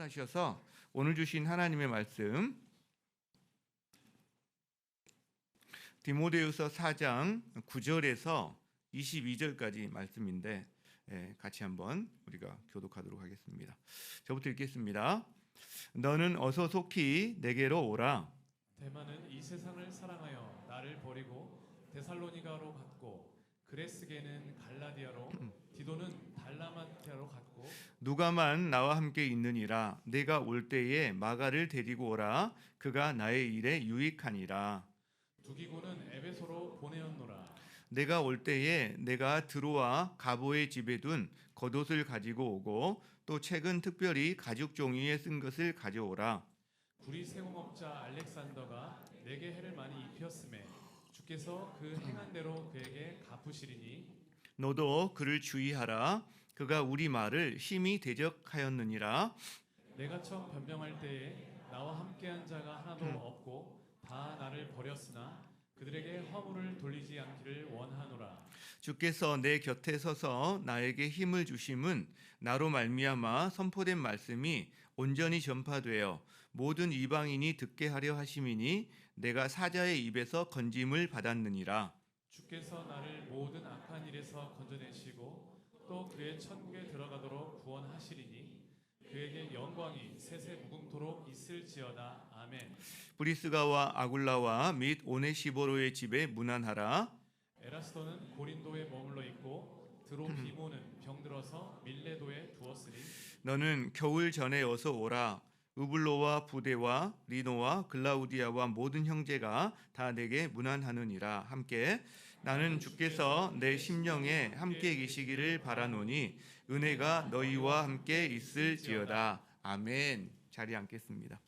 일어나셔서 오늘 주신 하나님의 말씀 디모데후서 4장 9절에서 22절까지 말씀인데 같이 한번 우리가 교독하도록 하겠습니다. 저부터 읽겠습니다. 너는 어서 속히 내게로 오라. 대만은 이 세상을 사랑하여 나를 버리고 데살로니가로 갔고 그레스게는 갈라디아로 디도는 달라마티아로 갔고 누가만 나와 함께 있느니라. 내가 올 때에 마가를 데리고 오라. 그가 나의 일에 유익하니라. 두기고는 에베소로 보내었노라. 내가 올 때에 내가 드로아 가보의 집에 둔 겉옷을 가지고 오고 또 책은 특별히 가죽 종이에 쓴 것을 가져오라. 구리 세공업자 알렉산더가 내게 해를 많이 입혔음에 주께서 그 행한 대로 그에게 갚으시리니 너도 그를 주의하라. 그가 우리 말을 심히 대적하였느니라. 내가 처음 변병할 때에 나와 함께한 자가 하나도 없고 다 나를 버렸으나 그들에게 화물을 돌리지 않기를 원하노라. 주께서 내 곁에 서서 나에게 힘을 주심은 나로 말미암아 선포된 말씀이 온전히 전파되어 모든 이방인이 듣게 하려 하심이니 내가 사자의 입에서 건짐을 받았느니라. 주께서 나를 모든 악한 일에서 건져내시고 또 그의 천국에 들어가도록 구원하시리니 그에게 영광이 세세 무궁토록 있을지어다. 아멘. 브리스가와 아굴라와 및 오네시보로의 집에 문안하라. 에라스도는 고린도에 머물러 있고 드로피모는 병들어서 밀레도에 두었으니 너는 겨울 전에 어서 오라. 우블로와 부데와 리노와 글라우디아와 모든 형제가 다 내게 문안하느니라. 함께 나는 주께서 내 심령에 함께 계시기를 바라노니 은혜가 너희와 함께 있을지어다. 아멘. 자리에 앉겠습니다.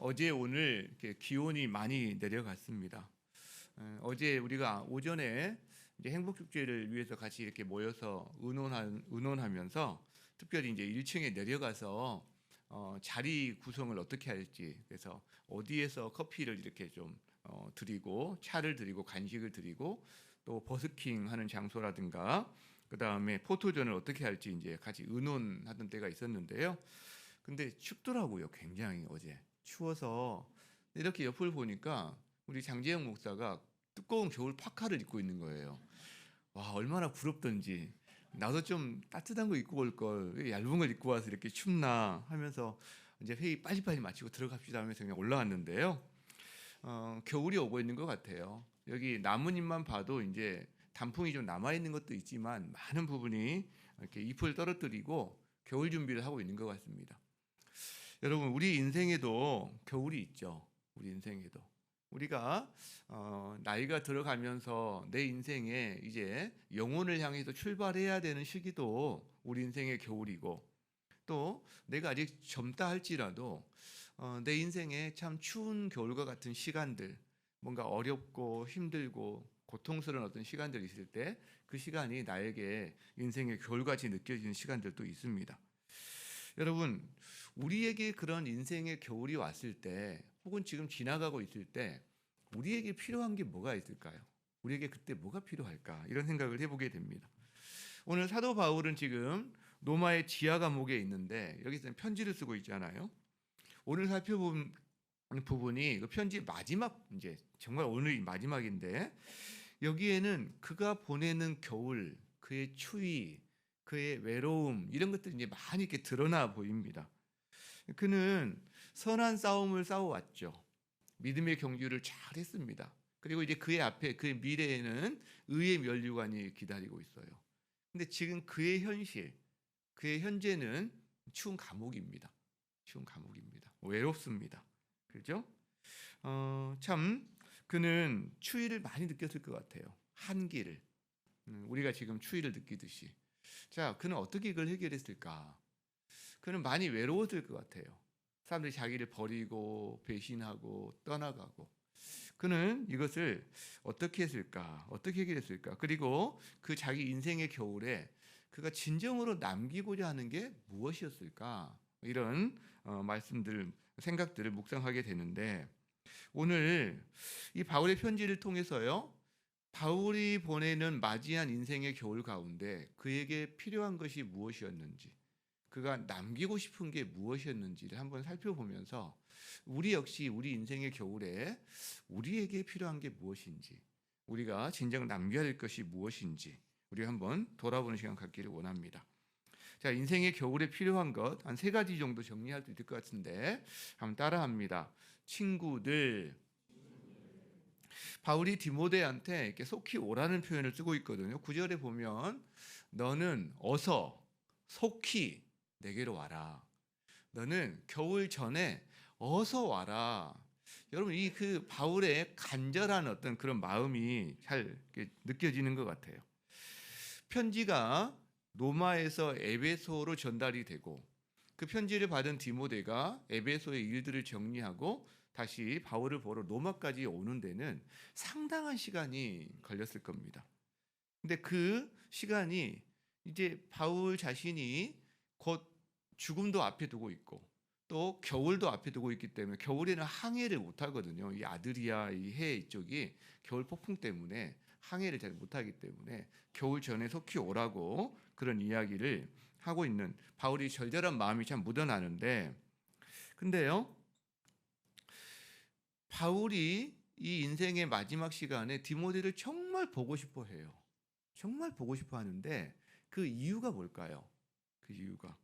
어제 오늘 이렇게 기온이 많이 내려갔습니다. 어제 우리가 오전에 이제 행복축제를 위해서 같이 이렇게 모여서 의논하면서 특별히 이제 1층에 내려가서 자리 구성을 어떻게 할지, 그래서 어디에서 커피를 이렇게 좀 드리고 차를 드리고 간식을 드리고 또 버스킹 하는 장소라든가 그 다음에 포토전을 어떻게 할지 이제 같이 의논하던 때가 있었는데요. 근데 춥더라고요. 굉장히 어제 추워서 이렇게 옆을 보니까 우리 장재영 목사가 두꺼운 겨울 파카를 입고 있는 거예요. 와, 얼마나 부럽던지. 나도 좀 따뜻한 거 입고 올 걸, 얇은 걸 입고 와서 이렇게 춥나 하면서 이제 회의 빨리빨리 마치고 들어갑시다 하면서 그냥 올라왔는데요. 겨울이 오고 있는 것 같아요. 여기 나뭇잎만 봐도 이제 단풍이 좀 남아 있는 것도 있지만 많은 부분이 이렇게 잎을 떨어뜨리고 겨울 준비를 하고 있는 것 같습니다. 여러분, 우리 인생에도 겨울이 있죠. 우리 인생에도. 우리가 나이가 들어가면서 내 인생에 이제 영혼을 향해서 출발해야 되는 시기도 우리 인생의 겨울이고, 또 내가 아직 젊다 할지라도 내 인생에 참 추운 겨울과 같은 시간들, 뭔가 어렵고 힘들고 고통스러운 어떤 시간들이 있을 때 그 시간이 나에게 인생의 겨울같이 느껴지는 시간들도 있습니다. 여러분, 우리에게 그런 인생의 겨울이 왔을 때 혹은 지금 지나가고 있을 때 우리에게 필요한 게 뭐가 있을까요? 우리에게 그때 뭐가 필요할까? 이런 생각을 해보게 됩니다. 오늘 사도 바울은 지금 로마의 지하 감옥에 있는데 여기서 편지를 쓰고 있잖아요. 오늘 살펴본 부분이 그 편지 마지막, 이제 정말 오늘이 마지막인데 여기에는 그가 보내는 겨울, 그의 추위, 그의 외로움 이런 것들이 이제 많이 이렇게 드러나 보입니다. 그는 선한 싸움을 싸워왔죠. 믿음의 경주를 잘 했습니다. 그리고 이제 그의 앞에, 그의 미래에는 의의 면류관이 기다리고 있어요. 근데 지금 그의 현실, 그의 현재는 추운 감옥입니다. 추운 감옥입니다. 외롭습니다. 그렇죠? 참 그는 추위를 많이 느꼈을 것 같아요. 한기를. 우리가 지금 추위를 느끼듯이. 자, 그는 어떻게 이걸 해결했을까? 그는 많이 외로웠을 것 같아요. 사람들이 자기를 버리고 배신하고 떠나가고. 그는 이것을 어떻게 했을까? 어떻게 해결했을까? 그리고 그 자기 인생의 겨울에 그가 진정으로 남기고자 하는 게 무엇이었을까? 이런 말씀들, 생각들을 묵상하게 되는데 오늘 이 바울의 편지를 통해서요. 바울이 보내는 맞이한 인생의 겨울 가운데 그에게 필요한 것이 무엇이었는지, 그가 남기고 싶은 게 무엇이었는지를 한번 살펴보면서 우리 역시 우리 인생의 겨울에 우리에게 필요한 게 무엇인지, 우리가 진정 남겨야 될 것이 무엇인지 우리 한번 돌아보는 시간 갖기를 원합니다. 자, 인생의 겨울에 필요한 것 한 3가지 정도 정리할 수 있을 것 같은데 한번 따라합니다. 친구들. 바울이 디모데한테 이렇게 속히 오라는 표현을 쓰고 있거든요. 9절에 보면 너는 어서 속히 내게로 와라. 너는 겨울 전에 어서 와라. 여러분, 이 그 바울의 간절한 어떤 그런 마음이 잘 느껴지는 것 같아요. 편지가 로마에서 에베소로 전달이 되고 그 편지를 받은 디모데가 에베소의 일들을 정리하고 다시 바울을 보러 로마까지 오는 데는 상당한 시간이 걸렸을 겁니다. 근데 그 시간이 이제 바울 자신이 곧 죽음도 앞에 두고 있고 또 겨울도 앞에 두고 있기 때문에 겨울에는 항해를 못 하거든요. 이 아드리아 이 해 이쪽이 겨울 폭풍 때문에 항해를 잘 못하기 때문에 겨울 전에 속히 오라고 그런 이야기를 하고 있는 바울이 절절한 마음이 참 묻어나는데, 근데요, 바울이 이 인생의 마지막 시간에 디모데를 정말 보고 싶어 해요. 정말 보고 싶어 하는데 그 이유가 뭘까요? 그 이유가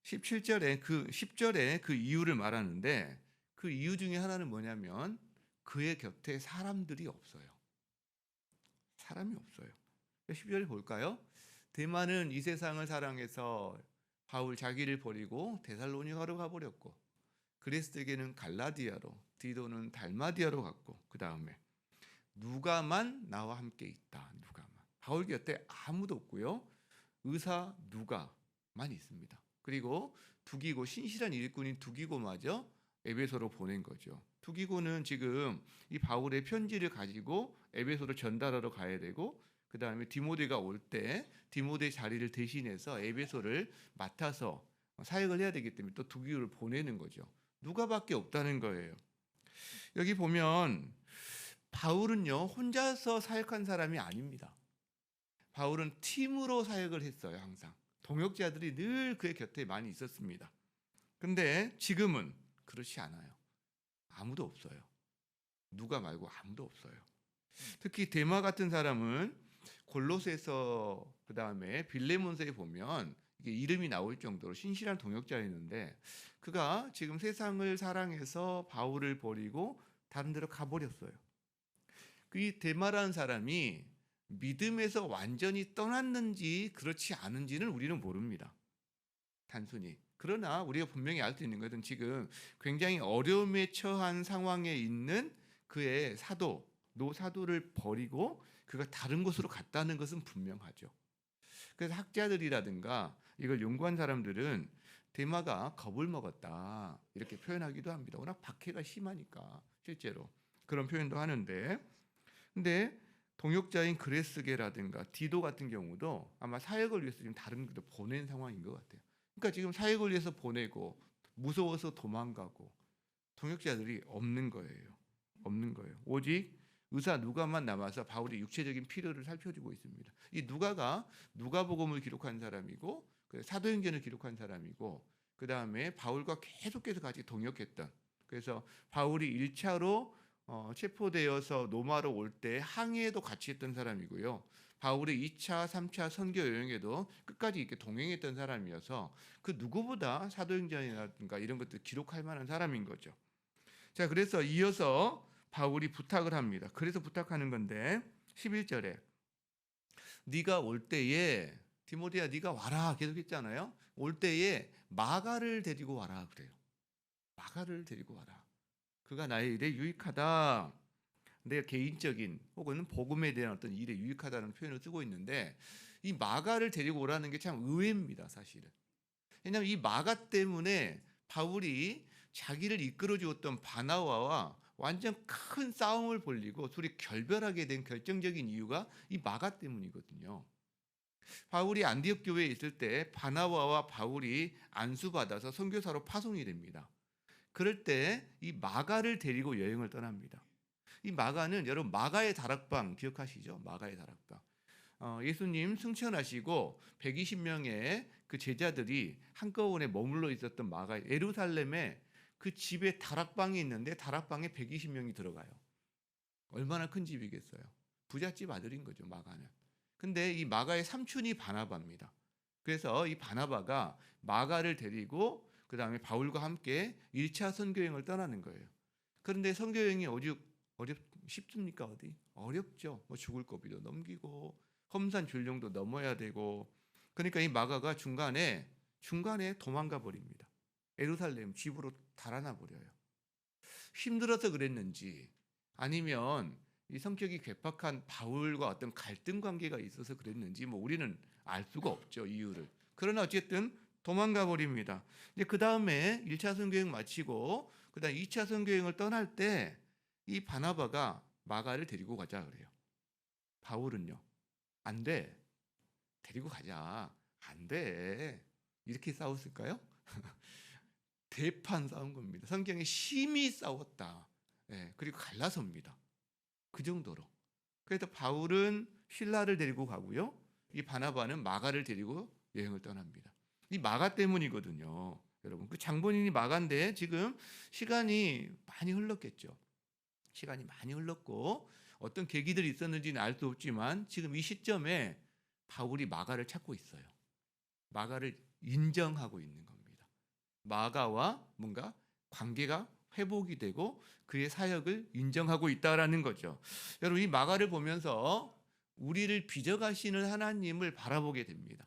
10절에 그 이유를 말하는데 그 이유 중에 하나는 뭐냐면 그의 곁에 사람들이 없어요. 사람이 없어요. 10절에 볼까요? 데마는 이 세상을 사랑해서 바울 자기를 버리고 데살로니가로 가버렸고 그리스도에게는 갈라디아로, 디도는 달마디아로 갔고 그 다음에 누가만 나와 함께 있다. 누가만. 바울 곁에 아무도 없고요. 의사 누가만 있습니다. 그리고 두기고, 신실한 일꾼인 두기고마저 에베소로 보낸 거죠. 두기고는 지금 이 바울의 편지를 가지고 에베소로 전달하러 가야 되고 그 다음에 디모데가 올 때 디모데 자리를 대신해서 에베소를 맡아서 사역을 해야 되기 때문에 또 두기고를 보내는 거죠. 누가밖에 없다는 거예요. 여기 보면 바울은요 혼자서 사역한 사람이 아닙니다. 바울은 팀으로 사역을 했어요. 항상 동역자들이 늘 그의 곁에 많이 있었습니다. 근데 지금은 그렇지 않아요. 아무도 없어요. 누가 말고 아무도 없어요. 특히 데마 같은 사람은 골로새서 그 다음에 빌레몬서에 보면 이게 이름이 나올 정도로 신실한 동역자였는데 그가 지금 세상을 사랑해서 바울을 버리고 다른 데로 가버렸어요. 이 데마라는 사람이 믿음에서 완전히 떠났는지 그렇지 않은지는 우리는 모릅니다. 단순히. 그러나 우리가 분명히 알 수 있는 것은 지금 굉장히 어려움에 처한 상황에 있는 그의 노사도를 버리고 그가 다른 곳으로 갔다는 것은 분명하죠. 그래서 학자들이라든가 이걸 연구한 사람들은 데마가 겁을 먹었다 이렇게 표현하기도 합니다. 워낙 박해가 심하니까 실제로 그런 표현도 하는데, 근데 동역자인 그레스게라든가 디도 같은 경우도 아마 사역을 위해서 지금 다른 데로 보낸 상황인 것 같아요. 그러니까 지금 사역을 위해서 보내고 무서워서 도망가고 동역자들이 없는 거예요. 없는 거예요. 오직 의사 누가만 남아서 바울의 육체적인 필요를 살펴주고 있습니다. 이 누가가 누가복음을 기록한 사람이고 사도행전을 기록한 사람이고 그 다음에 바울과 계속해서 같이 동역했던, 그래서 바울이 1차로 체포되어서 로마로 올 때 항해에도 같이 했던 사람이고요. 바울의 2차, 3차 선교 여행에도 끝까지 이렇게 동행했던 사람이어서 그 누구보다 사도행전이라든가 이런 것들 기록할 만한 사람인 거죠. 자, 그래서 이어서 바울이 부탁을 합니다. 그래서 부탁하는 건데 11절에 네가 올 때에 디모데야 네가 와라 계속 했잖아요. 올 때에 마가를 데리고 와라 그래요. 마가를 데리고 와라. 그가 나의 일에 유익하다. 내 개인적인 혹은 복음에 대한 어떤 일에 유익하다는 표현을 쓰고 있는데 이 마가를 데리고 오라는 게 참 의외입니다. 사실은. 왜냐하면 이 마가 때문에 바울이 자기를 이끌어 주었던 바나바와 완전 큰 싸움을 벌이고 둘이 결별하게 된 결정적인 이유가 이 마가 때문이거든요. 바울이 안디옥 교회에 있을 때 바나바와 바울이 안수받아서 선교사로 파송이 됩니다. 그럴 때 이 마가를 데리고 여행을 떠납니다. 이 마가는 여러분 마가의 다락방 기억하시죠? 마가의 다락방. 예수님 승천하시고 120명의 그 제자들이 한꺼번에 머물러 있었던 마가 예루살렘에 그 집에 다락방이 있는데 다락방에 120명이 들어가요. 얼마나 큰 집이겠어요. 부잣집 아들인 거죠, 마가는. 근데 이 마가의 삼촌이 바나바입니다. 그래서 이 바나바가 마가를 데리고 그 다음에 바울과 함께 1차 선교여행을 떠나는 거예요. 그런데 선교여행이 쉽습니까? 어디? 어렵죠. 뭐 죽을 고비도 넘기고 험산 줄령도 넘어야 되고, 그러니까 이 마가가 중간에 도망가 버립니다. 예루살렘 집으로 달아나 버려요. 힘들어서 그랬는지 아니면 이 성격이 괴팍한 바울과 어떤 갈등 관계가 있어서 그랬는지 뭐 우리는 알 수가 없죠, 이유를. 그러나 어쨌든 도망가 버립니다. 이제 그 다음에 1차 선교여행 마치고 그다음 2차 선교여행을 떠날 때 이 바나바가 마가를 데리고 가자 그래요. 바울은요, 안 돼. 데리고 가자. 안 돼. 이렇게 싸웠을까요? 대판 싸운 겁니다. 성경에 심히 싸웠다. 예, 그리고 갈라섭니다. 그 정도로. 그래서 바울은 실라를 데리고 가고요. 이 바나바는 마가를 데리고 여행을 떠납니다. 이 마가 때문이거든요. 여러분, 그 장본인이 마가인데 지금 시간이 많이 흘렀겠죠. 시간이 많이 흘렀고 어떤 계기들이 있었는지는 알 수 없지만 지금 이 시점에 바울이 마가를 찾고 있어요. 마가를 인정하고 있는 겁니다. 마가와 뭔가 관계가 회복이 되고 그의 사역을 인정하고 있다라는 거죠. 여러분, 이 마가를 보면서 우리를 빚어가시는 하나님을 바라보게 됩니다.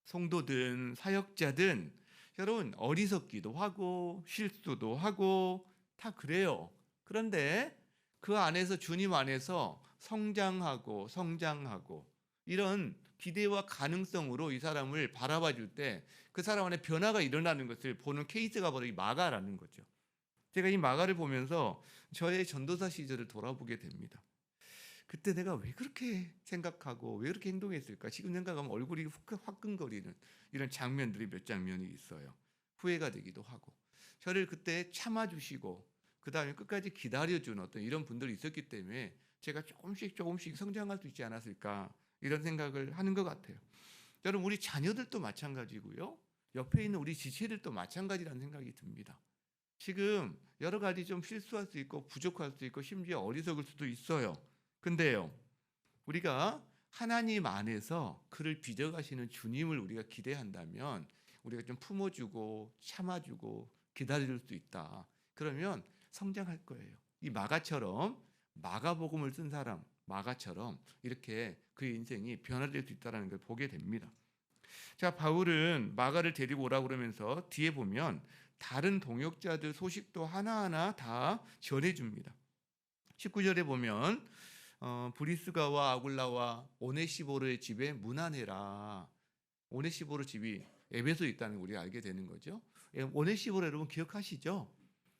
성도든 사역자든 여러분 어리석기도 하고 실수도 하고 다 그래요. 그런데 그 안에서 주님 안에서 성장하고 이런 기대와 가능성으로 이 사람을 바라봐 줄 때 그 사람 안에 변화가 일어나는 것을 보는 케이스가 바로 이 마가라는 거죠. 제가 이 마가를 보면서 저의 전도사 시절을 돌아보게 됩니다. 그때 내가 왜 그렇게 생각하고 왜 그렇게 행동했을까? 지금 생각하면 얼굴이 화끈거리는 이런 장면들이 몇 장면이 있어요. 후회가 되기도 하고. 저를 그때 참아주시고 그 다음에 끝까지 기다려준 어떤 이런 분들이 있었기 때문에 제가 조금씩 성장할 수 있지 않았을까, 이런 생각을 하는 것 같아요. 여러분, 우리 자녀들도 마찬가지고요. 옆에 있는 우리 지체들도 마찬가지라는 생각이 듭니다. 지금 여러 가지 좀 실수할 수 있고 부족할 수 있고 심지어 어리석을 수도 있어요. 근데요, 우리가 하나님 안에서 그를 빚어가시는 주님을 우리가 기대한다면 우리가 좀 품어주고 참아주고 기다릴 수 있다. 그러면 성장할 거예요. 이 마가처럼, 마가복음을 쓴 사람 마가처럼 이렇게 그의 인생이 변화될 수 있다는 걸 보게 됩니다. 자, 바울은 마가를 데리고 오라고 그러면서 뒤에 보면 다른 동역자들 소식도 하나하나 다 전해줍니다. 19절에 보면 브리스가와 아굴라와 오네시보르의 집에 문안해라. 오네시보르 집이 에베소에 있다는 걸 우리가 알게 되는 거죠. 오네시보르 여러분 기억하시죠?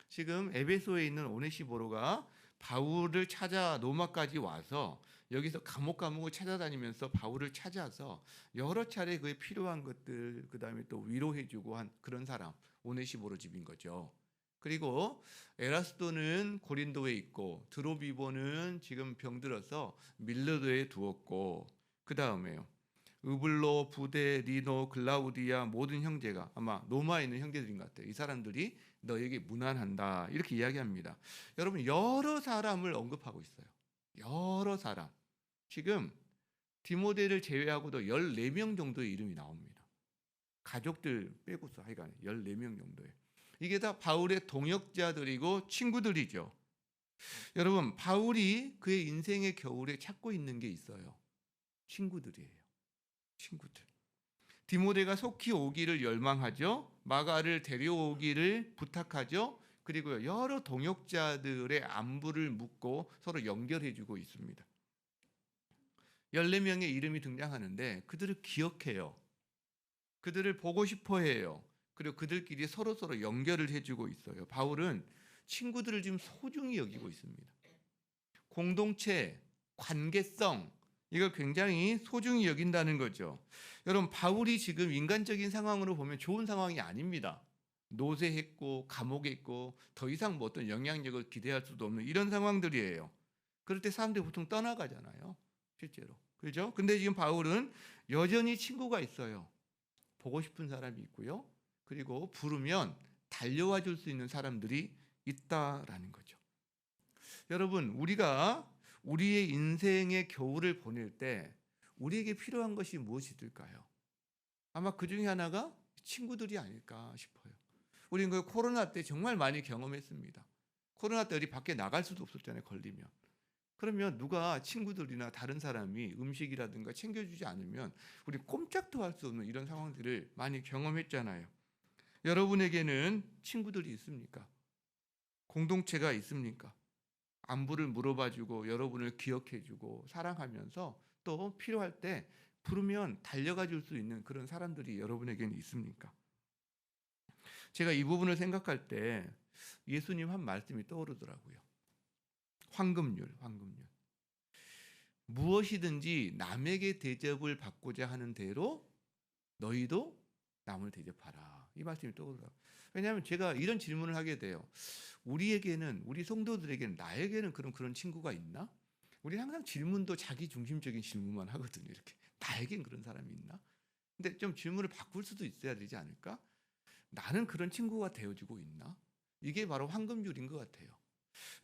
지금 에베소에 있는 오네시보르가 바울을 찾아 로마까지 와서 여기서 감옥을 찾아다니면서 바울을 찾아서 여러 차례 그에 필요한 것들, 그 다음에 또 위로해주고 한 그런 사람, 오네시보르 집인 거죠. 그리고 에라스도는 고린도에 있고 드로비보는 지금 병들어서 밀레도에 두었고, 그 다음에요, 으블로, 부데, 리노, 글라우디아 모든 형제가 아마 로마에 있는 형제들인 것 같아요. 이 사람들이 너에게 문안한다, 이렇게 이야기합니다. 여러분, 여러 사람을 언급하고 있어요. 여러 사람. 지금 디모데를 제외하고도 14명 정도의 이름이 나옵니다. 가족들 빼고서 하여간 14명 정도예요. 이게 다 바울의 동역자들이고 친구들이죠. 여러분, 바울이 그의 인생의 겨울에 찾고 있는 게 있어요. 친구들이에요. 친구들. 디모데가 속히 오기를 열망하죠. 마가를 데려오기를 부탁하죠. 그리고 여러 동역자들의 안부를 묻고 서로 연결해주고 있습니다. 14명의 이름이 등장하는데 그들을 기억해요. 그들을 보고 싶어해요. 그리고 그들끼리 서로 연결을 해주고 있어요. 바울은 친구들을 지금 소중히 여기고 있습니다. 공동체, 관계성, 이걸 굉장히 소중히 여긴다는 거죠. 여러분, 바울이 지금 인간적인 상황으로 보면 좋은 상황이 아닙니다. 노쇠했고 감옥에 있고 더 이상 뭐 어떤 영향력을 기대할 수도 없는 이런 상황들이에요. 그럴 때 사람들이 보통 떠나가잖아요. 실제로. 그렇죠? 근데 지금 바울은 여전히 친구가 있어요. 보고 싶은 사람이 있고요. 그리고 부르면 달려와 줄 수 있는 사람들이 있다라는 거죠. 여러분, 우리가 우리의 인생의 겨울을 보낼 때 우리에게 필요한 것이 무엇일까요? 아마 그 중에 하나가 친구들이 아닐까 싶어요. 우리는 그 코로나 때 정말 많이 경험했습니다. 코로나 때 어디 밖에 나갈 수도 없었잖아요, 걸리면. 그러면 누가 친구들이나 다른 사람이 음식이라든가 챙겨주지 않으면 우리 꼼짝도 할 수 없는 이런 상황들을 많이 경험했잖아요. 여러분에게는 친구들이 있습니까? 공동체가 있습니까? 안부를 물어봐주고 여러분을 기억해주고 사랑하면서 또 필요할 때 부르면 달려가 줄 수 있는 그런 사람들이 여러분에게는 있습니까? 제가 이 부분을 생각할 때 예수님 한 말씀이 떠오르더라고요. 황금률. 무엇이든지 남에게 대접을 받고자 하는 대로 너희도 남을 대접하라. 이 말씀이 떠오르더라고요. 왜냐하면 제가 이런 질문을 하게 돼요. 우리에게는, 우리 성도들에게는, 나에게는 그런 친구가 있나? 우리 항상 질문도 자기 중심적인 질문만 하거든요. 이렇게 나에겐 그런 사람이 있나? 근데 좀 질문을 바꿀 수도 있어야 되지 않을까? 나는 그런 친구가 되어주고 있나? 이게 바로 황금률인 것 같아요.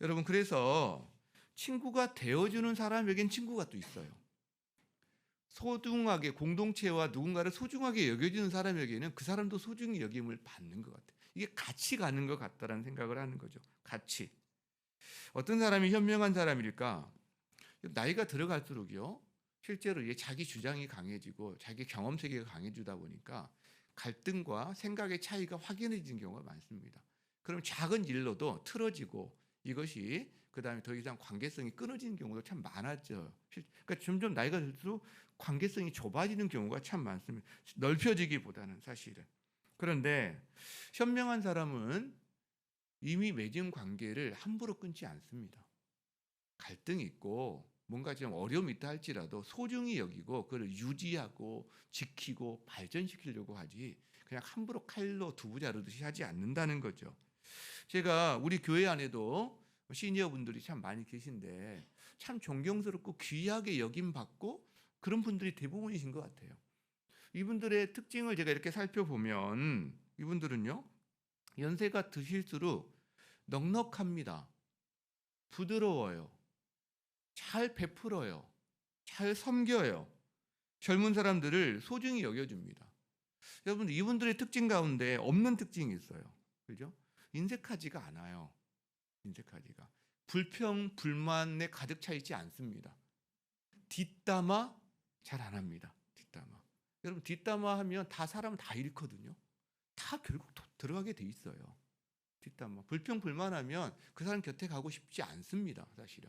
여러분, 그래서 친구가 되어주는 사람에겐 친구가 또 있어요. 소중하게, 공동체와 누군가를 소중하게 여겨주는 사람에게는 그 사람도 소중히 여김을 받는 것 같아요. 이게 같이 가는 것 같다라는 생각을 하는 거죠. 같이. 어떤 사람이 현명한 사람일까? 나이가 들어갈수록요, 실제로 자기 주장이 강해지고 자기 경험 세계가 강해지다 보니까 갈등과 생각의 차이가 확연해지는 경우가 많습니다. 그럼 작은 일로도 틀어지고 이것이 그다음에 더 이상 관계성이 끊어지는 경우도 참 많았죠. 그러니까 점점 나이가 들수록 관계성이 좁아지는 경우가 참 많습니다. 넓혀지기보다는 사실은. 그런데 현명한 사람은 이미 맺은 관계를 함부로 끊지 않습니다. 갈등이 있고 뭔가 좀 어려움이 있다 할지라도 소중히 여기고 그걸 유지하고 지키고 발전시키려고 하지 그냥 함부로 칼로 두부 자르듯이 하지 않는다는 거죠. 제가 우리 교회 안에도 시니어 분들이 참 많이 계신데 참 존경스럽고 귀하게 여김받고 그런 분들이 대부분이신 것 같아요. 이분들의 특징을 제가 이렇게 살펴보면 이분들은요, 연세가 드실수록 넉넉합니다. 부드러워요. 잘 베풀어요. 잘 섬겨요. 젊은 사람들을 소중히 여겨줍니다. 여러분, 이분들의 특징 가운데 없는 특징이 있어요. 그죠? 인색하지가 않아요. 인색하지가. 불평, 불만에 가득 차 있지 않습니다. 뒷담화 잘 안 합니다. 뒷담화. 여러분, 뒷담화 하면 다 사람 다 잃거든요. 다 결국 들어가게 돼 있어요. 뒷담화. 불평, 불만하면 그 사람 곁에 가고 싶지 않습니다. 사실은.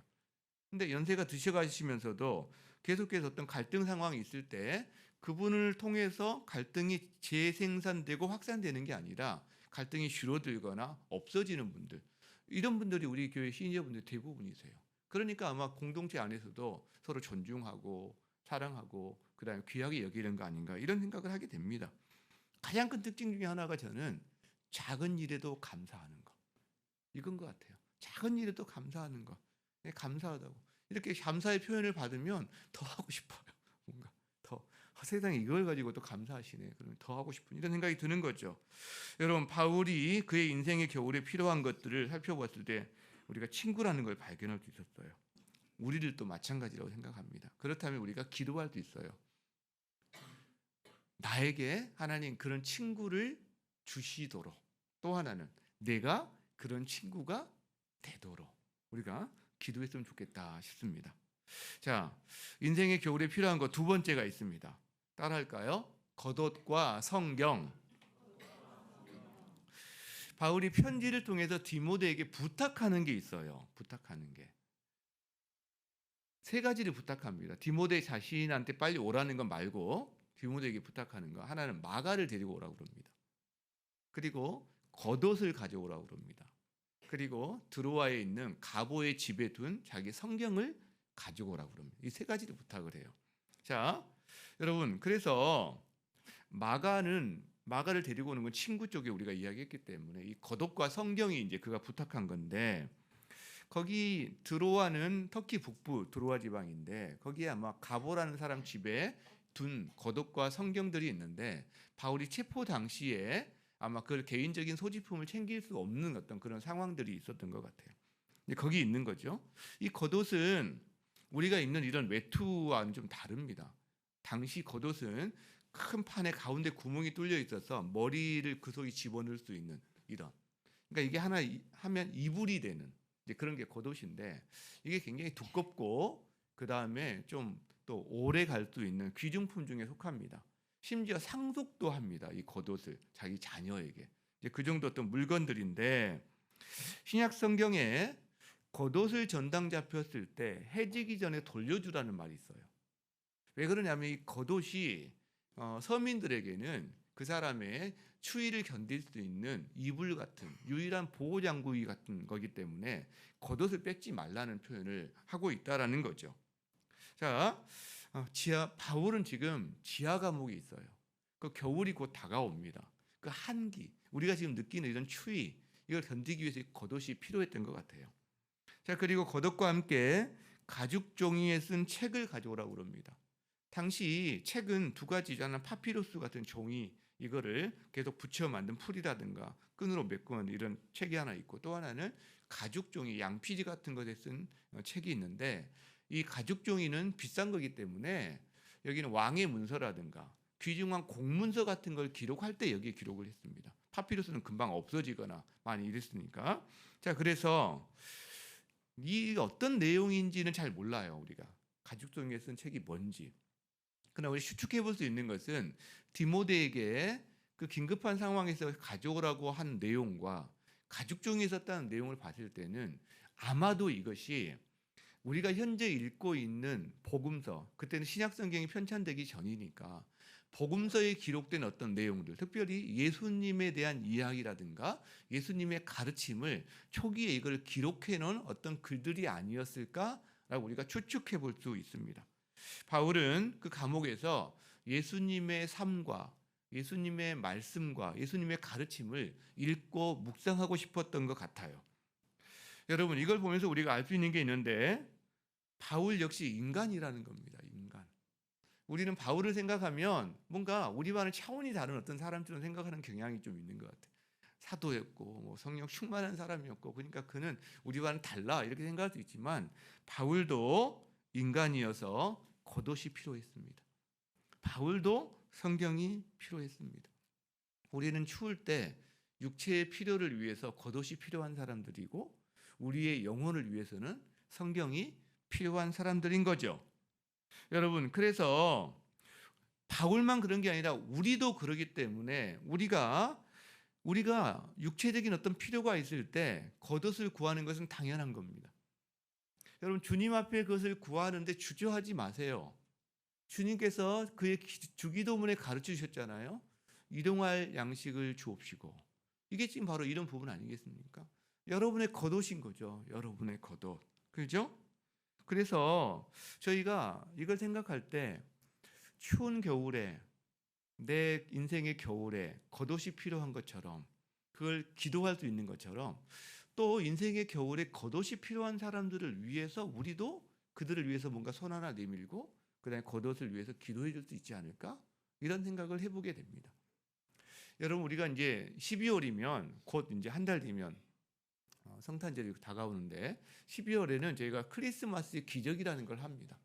근데 연세가 드셔가시면서도 계속해서 어떤 갈등 상황이 있을 때 그분을 통해서 갈등이 재생산되고 확산되는 게 아니라 갈등이 줄어들거나 없어지는 분들, 이런 분들이 우리 교회 시니어분들 대부분이세요. 그러니까 아마 공동체 안에서도 서로 존중하고 사랑하고 그다음에 귀하게 여기는 거 아닌가 이런 생각을 하게 됩니다. 가장 큰 특징 중에 하나가 저는 작은 일에도 감사하는 거, 이건 것 같아요. 작은 일에도 감사하는 거. 감사하다고 이렇게 감사의 표현을 받으면 더 하고 싶어요. 뭔가 더 세상에 이걸 가지고 또 감사하시네. 그러면 더 하고 싶은 이런 생각이 드는 거죠. 여러분, 바울이 그의 인생의 겨울에 필요한 것들을 살펴봤을 때 우리가 친구라는 걸 발견할 수 있었어요. 우리들도 마찬가지라고 생각합니다. 그렇다면 우리가 기도할 수 있어요. 나에게 하나님 그런 친구를 주시도록, 또 하나는 내가 그런 친구가 되도록 우리가 기도했으면 좋겠다 싶습니다. 자, 인생의 겨울에 필요한 거 두 번째가 있습니다. 따라할까요? 겉옷과 성경. 바울이 편지를 통해서 디모데에게 부탁하는 게 있어요. 부탁하는 게. 세 가지를 부탁합니다. 디모데 자신한테 빨리 오라는 것 말고 디모데에게 부탁하는 거. 하나는 마가를 데리고 오라고 그럽니다. 그리고 겉옷을 가져오라고 그럽니다. 그리고 드로아에 있는 가보의 집에 둔 자기 성경을 가지고 오라고 그럽니다. 이 세 가지를 부탁을 해요. 자, 여러분, 그래서 마가를 데리고 오는 건 친구 쪽에 우리가 이야기했기 때문에 이 겉옷과 성경이 이제 그가 부탁한 건데, 거기 드로아는 터키 북부 드로아 지방인데 거기에 아마 가보라는 사람 집에 둔 겉옷과 성경들이 있는데 바울이 체포 당시에 아마 그 개인적인 소지품을 챙길 수 없는 어떤 그런 상황들이 있었던 것 같아요. 거기 있는 거죠. 이 겉옷은 우리가 입는 이런 외투와는 좀 다릅니다. 당시 겉옷은 큰 판에 가운데 구멍이 뚫려 있어서 머리를 그 속에 집어넣을 수 있는 이런. 그러니까 이게 하나 하면 이불이 되는 이제 그런 게 겉옷인데 이게 굉장히 두껍고 그 다음에 좀 또 오래 갈 수 있는 귀중품 중에 속합니다. 심지어 상속도 합니다. 이 겉옷을 자기 자녀에게. 이제 그 정도 어떤 물건들인데 신약 성경에 겉옷을 전당 잡혔을 때 해지기 전에 돌려주라는 말이 있어요. 왜 그러냐면 이 겉옷이 서민들에게는 그 사람의 추위를 견딜 수 있는 이불 같은 유일한 보호 장구이 같은 거기 때문에 겉옷을 뺏지 말라는 표현을 하고 있다라는 거죠. 자, 바울은 지금 지하 감옥에 있어요. 그 겨울이 곧 다가옵니다. 그 한기, 우리가 지금 느끼는 이런 추위, 이걸 견디기 위해서 겉옷이 필요했던 것 같아요. 자, 그리고 겉옷과 함께 가죽 종이에 쓴 책을 가져오라고 그럽니다. 당시 책은 두 가지, 하나 파피루스 같은 종이 이거를 계속 붙여 만든 풀이라든가 끈으로 메꾸는 이런 책이 하나 있고 또 하나는 가죽 종이, 양피지 같은 것에 쓴 책이 있는데 이 가죽 종이는 비싼 거기 때문에 여기는 왕의 문서라든가 귀중한 공문서 같은 걸 기록할 때 여기에 기록을 했습니다. 파피루스는 금방 없어지거나 많이 이랬으니까. 자, 그래서 이 어떤 내용인지는 잘 몰라요. 우리가 가죽 종이에 쓴 책이 뭔지. 그러나 우리 추측해 볼 수 있는 것은 디모데에게 그 긴급한 상황에서 가져오라고 한 내용과 가죽 종이에 썼다는 내용을 봤을 때는 아마도 이것이 우리가 현재 읽고 있는 복음서, 그때는 신약 성경이 편찬되기 전이니까 복음서에 기록된 어떤 내용들, 특별히 예수님에 대한 이야기라든가 예수님의 가르침을 초기에 이걸 기록해 놓은 어떤 글들이 아니었을까라고 우리가 추측해 볼 수 있습니다. 바울은 그 감옥에서 예수님의 삶과 예수님의 말씀과 예수님의 가르침을 읽고 묵상하고 싶었던 것 같아요. 여러분, 이걸 보면서 우리가 알 수 있는 게 있는데 바울 역시 인간이라는 겁니다. 인간. 우리는 바울을 생각하면 뭔가 우리와는 차원이 다른 어떤 사람처럼 생각하는 경향이 좀 있는 것 같아요. 사도였고 뭐 성령 충만한 사람이었고 그러니까 그는 우리와는 달라 이렇게 생각할 수 있지만 바울도 인간이어서 겉옷이 필요했습니다. 바울도 성경이 필요했습니다. 우리는 추울 때 육체의 필요를 위해서 겉옷이 필요한 사람들이고 우리의 영혼을 위해서는 성경이 필요한 사람들인 거죠. 여러분, 그래서 바울만 그런 게 아니라 우리도 그러기 때문에 우리가 육체적인 어떤 필요가 있을 때 겉옷을 구하는 것은 당연한 겁니다. 여러분, 주님 앞에 그것을 구하는데 주저하지 마세요. 주님께서 그의 주기도문에 가르쳐 주셨잖아요. 일용할 양식을 주옵시고. 이게 지금 바로 이런 부분 아니겠습니까? 여러분의 겉옷인 거죠. 여러분의 겉옷. 그죠? 그래서 저희가 이걸 생각할 때 추운 겨울에 내 인생의 겨울에 겉옷이 필요한 것처럼 그걸 기도할 수 있는 것처럼 또 인생의 겨울에 겉옷이 필요한 사람들을 위해서 우리도 그들을 위해서 뭔가 손 하나 내밀고 그다음에 겉옷을 위해서 기도해 줄 수 있지 않을까? 이런 생각을 해보게 됩니다. 여러분, 우리가 이제 12월이면 곧 이제 한 달 뒤면 성탄절이 다가오는데 12월에는 저희가 크리스마스의 기적이라는 걸 합니다.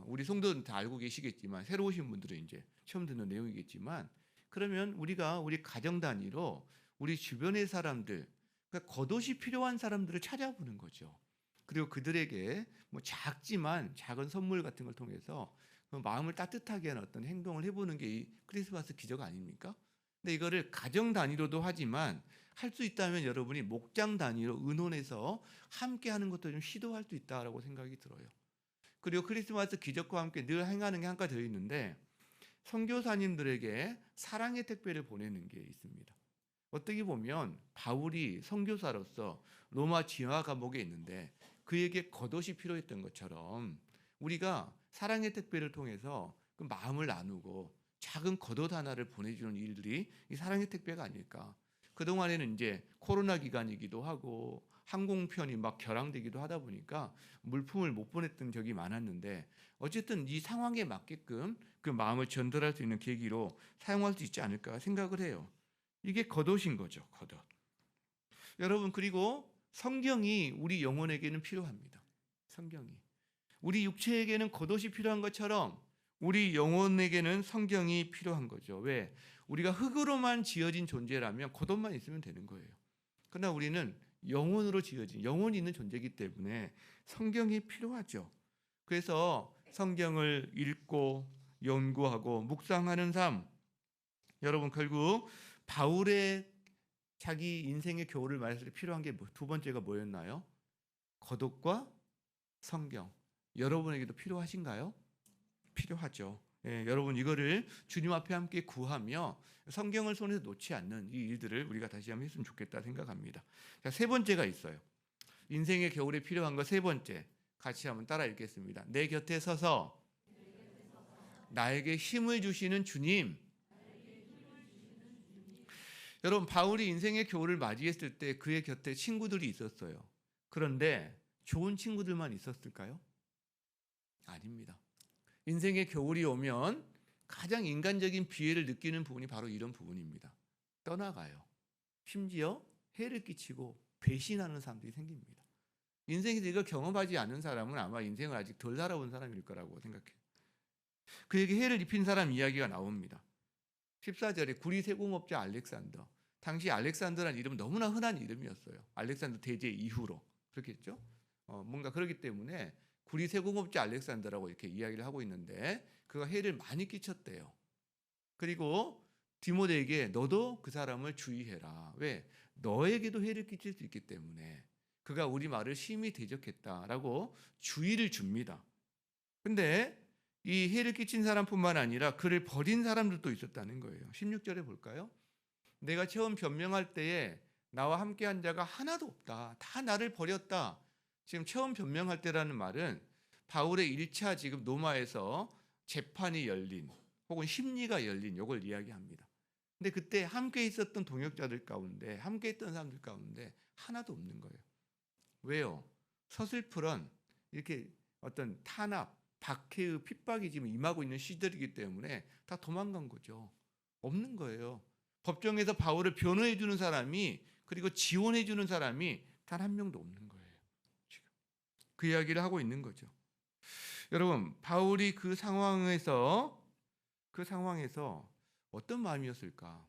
우리 성도는 다 알고 계시겠지만 새로 오신 분들은 이제 처음 듣는 내용이겠지만 그러면 우리가 우리 가정 단위로 우리 주변의 사람들, 그러니까 겉옷이 필요한 사람들을 찾아보는 거죠. 그리고 그들에게 뭐 작지만 작은 선물 같은 걸 통해서 그 마음을 따뜻하게 하는 어떤 행동을 해보는 게 이 크리스마스 기적 아닙니까? 근데 이거를 가정 단위로도 하지만 할 수 있다면 여러분이 목장 단위로 의논해서 함께 하는 것도 좀 시도할 수 있다라고 생각이 들어요. 그리고 크리스마스 기적과 함께 늘 행하는 게 한 가지 더 있는데 선교사님들에게 사랑의 택배를 보내는 게 있습니다. 어떻게 보면 바울이 선교사로서 로마 지하 감옥에 있는데 그에게 겉옷이 필요했던 것처럼 우리가 사랑의 택배를 통해서 그 마음을 나누고 작은 겉옷 하나를 보내주는 일들이 이 사랑의 택배가 아닐까. 그동안에는 이제 코로나 기간이기도 하고 항공편이 막 결항되기도 하다 보니까 물품을 못 보냈던 적이 많았는데 어쨌든 이 상황에 맞게끔 그 마음을 전달할 수 있는 계기로 사용할 수 있지 않을까 생각을 해요. 이게 겉옷인 거죠. 겉옷. 여러분, 그리고 성경이 우리 영혼에게는 필요합니다. 성경이. 우리 육체에게는 겉옷이 필요한 것처럼 우리 영혼에게는 성경이 필요한 거죠. 왜? 우리가 흙으로만 지어진 존재라면 겉옷만 있으면 되는 거예요. 그러나 우리는 영혼으로 지어진, 영혼이 있는 존재이기 때문에 성경이 필요하죠. 그래서 성경을 읽고 연구하고 묵상하는 삶, 여러분, 결국 바울의 자기 인생의 교훈을 말했을 때 필요한 게 두 번째가 뭐였나요? 겉옷과 성경. 여러분에게도 필요하신가요? 필요하죠. 예, 여러분, 이거를 주님 앞에 함께 구하며 성경을 손에서 놓지 않는 이 일들을 우리가 다시 한번 했으면 좋겠다 생각합니다. 자, 세 번째가 있어요. 인생의 겨울에 필요한 거 세 번째. 같이 한번 따라 읽겠습니다. 내 곁에 서서 나에게 힘을 주시는 주님. 여러분, 바울이 인생의 겨울을 맞이했을 때 그의 곁에 친구들이 있었어요. 그런데 좋은 친구들만 있었을까요? 아닙니다. 인생의 겨울이 오면 가장 인간적인 비애를 느끼는 부분이 바로 이런 부분입니다. 떠나가요. 심지어 해를 끼치고 배신하는 사람들이 생깁니다. 인생에서 이걸 경험하지 않은 사람은 아마 인생을 아직 덜 살아본 사람일 거라고 생각해요. 그에게 해를 입힌 사람 이야기가 나옵니다. 14절에 구리 세공업자 알렉산더. 당시 알렉산더라는 이름은 너무나 흔한 이름이었어요. 알렉산더 대제 이후로. 그렇겠죠? 뭔가 그렇기 때문에 구리 세공업자 알렉산더라고 이렇게 이야기를 하고 있는데 그가 해를 많이 끼쳤대요. 그리고 디모데에게 너도 그 사람을 주의해라. 왜? 너에게도 해를 끼칠 수 있기 때문에 그가 우리 말을 심히 대적했다라고 주의를 줍니다. 근데 이 해를 끼친 사람뿐만 아니라 그를 버린 사람들도 있었다는 거예요. 16절에 볼까요? 내가 처음 변명할 때에 나와 함께한 자가 하나도 없다. 다 나를 버렸다. 지금 처음 변명할 때라는 말은 바울의 1차 지금 노마에서 재판이 열린 혹은 심리가 열린 이걸 이야기합니다. 근데 그때 함께 있었던 동역자들 가운데 함께 있던 사람들 가운데 하나도 없는 거예요. 왜요? 서슬프런 이렇게 어떤 탄압, 박해의 핍박이 지금 임하고 있는 시절이기 때문에 다 도망간 거죠. 없는 거예요. 법정에서 바울을 변호해 주는 사람이 그리고 지원해 주는 사람이 단 한 명도 없는 거예요. 지금 그 이야기를 하고 있는 거죠. 여러분, 바울이 그 상황에서 어떤 마음이었을까?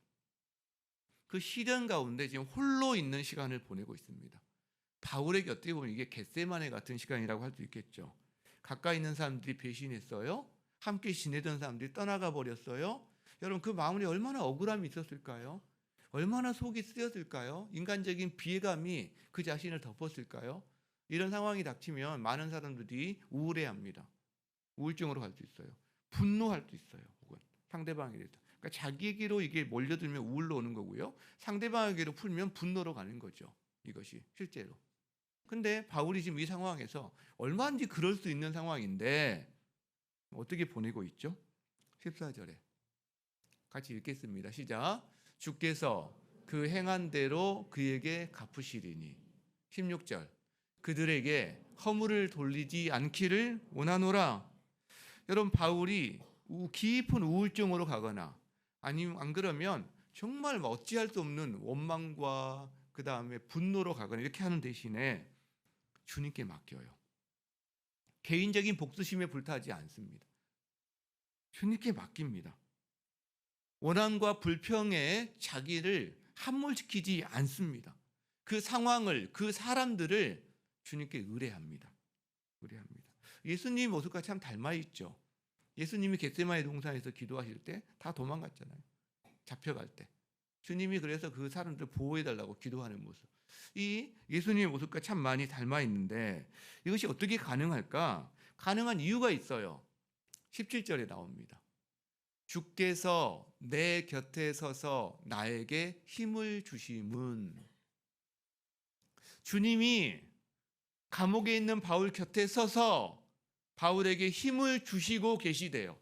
그 시련 가운데 지금 홀로 있는 시간을 보내고 있습니다. 바울에게 어떻게 보면 이게 겟세마네 같은 시간이라고 할 수 있겠죠. 가까이 있는 사람들이 배신했어요. 함께 지내던 사람들이 떠나가 버렸어요. 여러분, 그 마음에 얼마나 억울함이 있었을까요? 얼마나 속이 쓰였을까요? 인간적인 비애감이 그 자신을 덮었을까요? 이런 상황이 닥치면 많은 사람들이 우울해합니다. 우울증으로 갈 수 있어요. 분노할 수 있어요. 혹은 상대방에 대해서. 그러니까 자기에게로 이게 몰려들면 우울로 오는 거고요. 상대방에게로 풀면 분노로 가는 거죠. 이것이 실제로. 근데 바울이 지금 이 상황에서 얼마든지 그럴 수 있는 상황인데 어떻게 보내고 있죠? 14절에 같이 읽겠습니다. 시작. 주께서 그 행한 대로 그에게 갚으시리니. 16절. 그들에게 허물을 돌리지 않기를 원하노라. 여러분, 바울이 깊은 우울증으로 가거나 아니면 안 그러면 정말 어찌할 수 없는 원망과 그 다음에 분노로 가거나 이렇게 하는 대신에 주님께 맡겨요. 개인적인 복수심에 불타지 않습니다. 주님께 맡깁니다. 원한과 불평에 자기를 함몰시키지 않습니다. 그 상황을, 그 사람들을 주님께 의뢰합니다. 예수님 모습과 참 닮아 있죠. 예수님이 겟세마네 동산에서 기도하실 때 다 도망갔잖아요. 잡혀갈 때. 주님이 그래서 그 사람들을 보호해달라고 기도하는 모습. 이 예수님의 모습과 참 많이 닮아 있는데 이것이 어떻게 가능할까? 가능한 이유가 있어요. 17절에 나옵니다. 주께서 내 곁에 서서 나에게 힘을 주심은. 주님이 감옥에 있는 바울 곁에 서서 바울에게 힘을 주시고 계시대요.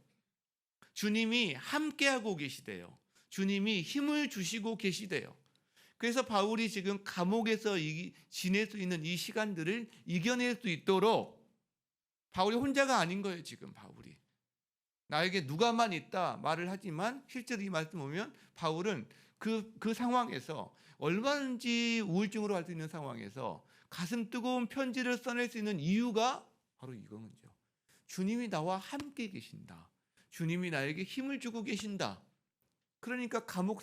주님이 함께하고 계시대요. 주님이 힘을 주시고 계시대요. 그래서 바울이 지금 감옥에서 지낼 수 있는 이 시간들을 이겨낼 수 있도록 바울이 혼자가 아닌 거예요. 지금 바울이 나에게 누가만 있다 말을 하지만 실제로 이 말씀 보면 바울은 그 상황에서 얼마든지 우울증으로 할 수 있는 상황에서 가슴 뜨거운 편지를 써낼 수 있는 이유가 바로 이거죠. 주님이 나와 함께 계신다. 주님이 나에게 힘을 주고 계신다. 그러니까 감옥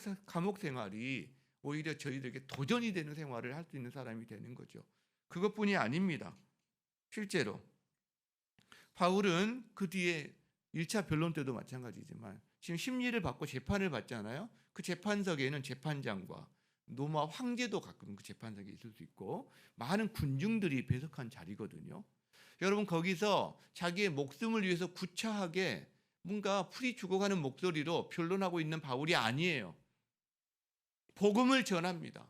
생활이 오히려 저희들에게 도전이 되는 생활을 할 수 있는 사람이 되는 거죠. 그것뿐이 아닙니다. 실제로 바울은 그 뒤에 1차 변론 때도 마찬가지지만 지금 심리를 받고 재판을 받잖아요. 그 재판석에는 재판장과 로마 황제도 가끔 그 재판석에 있을 수 있고 많은 군중들이 배석한 자리거든요. 여러분 거기서 자기의 목숨을 위해서 구차하게 뭔가 풀이 죽어가는 목소리로 변론하고 있는 바울이 아니에요. 복음을 전합니다.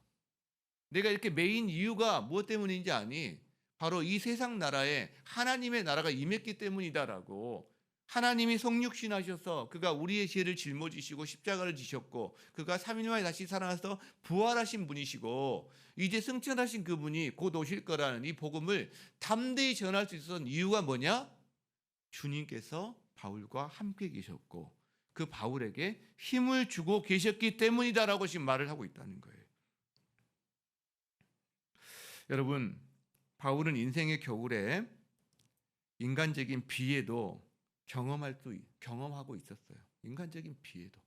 내가 이렇게 매인 이유가 무엇 때문인지 아니? 바로 이 세상 나라에 하나님의 나라가 임했기 때문이다라고. 하나님이 성육신하셔서 그가 우리의 죄를 짊어지시고 십자가를 지셨고 그가 3일 만에 다시 살아나서 부활하신 분이시고 이제 승천하신 그분이 곧 오실 거라는 이 복음을 담대히 전할 수 있었던 이유가 뭐냐? 주님께서 바울과 함께 계셨고 그 바울에게 힘을 주고 계셨기 때문이다라고 지금 말을 하고 있다는 거예요. 여러분, 바울은 인생의 겨울에 인간적인 비애도 경험하고 있었어요. 인간적인 비애도.